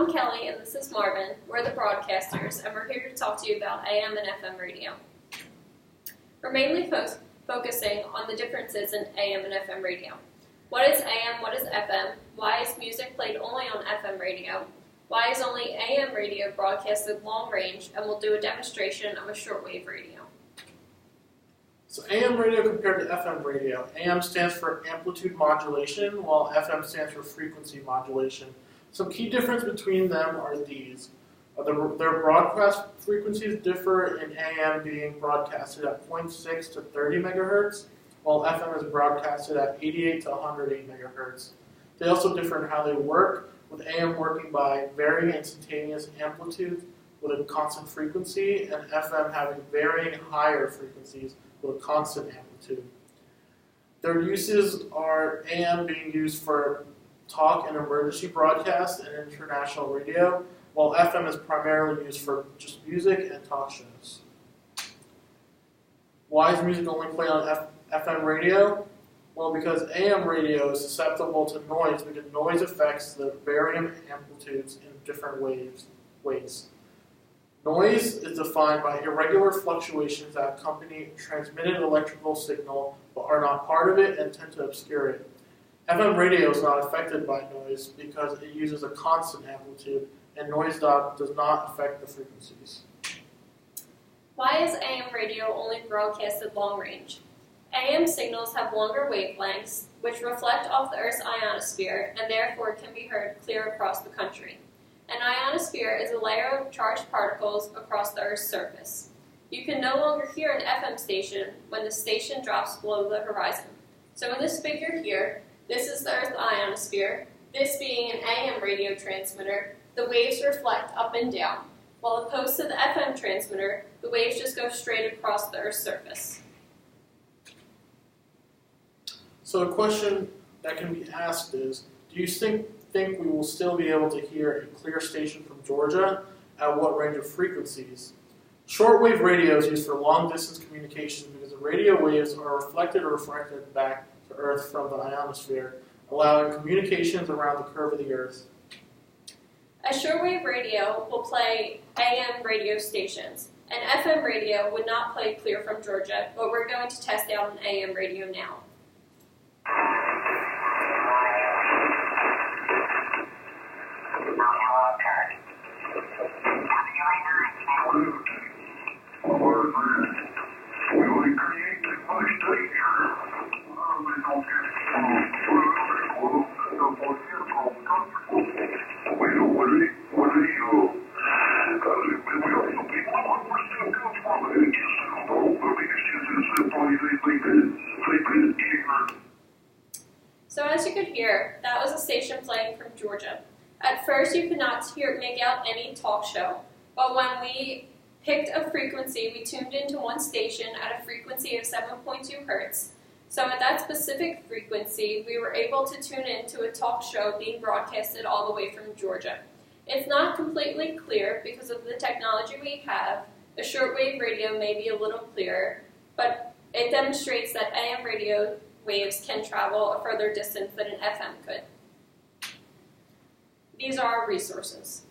I'm Kelly and this is Marvin. We're the broadcasters and we're here to talk to you about AM and FM radio. We're mainly focusing on the differences in AM and FM radio. What is AM? What is FM? Why is music played only on FM radio? Why is only AM radio broadcasted long range? And we'll do a demonstration of a shortwave radio. So AM radio compared to FM radio. AM stands for amplitude modulation, while FM stands for frequency modulation. Some key difference between them are these. Their broadcast frequencies differ in AM being broadcasted at 0.6 to 30 megahertz, while FM is broadcasted at 88 to 108 megahertz. They also differ in how they work, with AM working by varying instantaneous amplitudes with a constant frequency, and FM having varying higher frequencies with a constant amplitude. Their uses are AM being used for talk and emergency broadcast and international radio, while FM is primarily used for just music and talk shows. Why is music only played on FM radio? Well, because AM radio is susceptible to noise because noise affects the varying amplitudes in different ways. Noise is defined by irregular fluctuations that accompany a transmitted electrical signal but are not part of it and tend to obscure it. FM radio is not affected by noise because it uses a constant amplitude, and noise does not affect the frequencies. Why is AM radio only broadcasted long range? AM signals have longer wavelengths, which reflect off the Earth's ionosphere and therefore can be heard clear across the country. An ionosphere is a layer of charged particles across the Earth's surface. You can no longer hear an FM station when the station drops below the horizon. So in this figure here, this is the Earth's ionosphere. This being an AM radio transmitter, the waves reflect up and down, while opposed to the FM transmitter, the waves just go straight across the Earth's surface. So a question that can be asked is, do you think we will still be able to hear a clear station from Georgia at what range of frequencies? Shortwave radio is used for long-distance communications because the radio waves are reflected or refracted back to Earth from the ionosphere, allowing communications around the curve of the Earth. A shortwave radio will play AM radio stations. An FM radio would not play clear from Georgia, but we're going to test out an AM radio now. So as you could hear, that was a station playing from Georgia. At first you could not make out any talk show, but when we picked a frequency, we tuned into one station at a frequency of 7.2 hertz. So at that specific frequency, we were able to tune into a talk show being broadcasted all the way from Georgia. It's not completely clear because of the technology we have. A shortwave radio may be a little clearer, but it demonstrates that AM radio waves can travel a further distance than an FM could. These are our resources.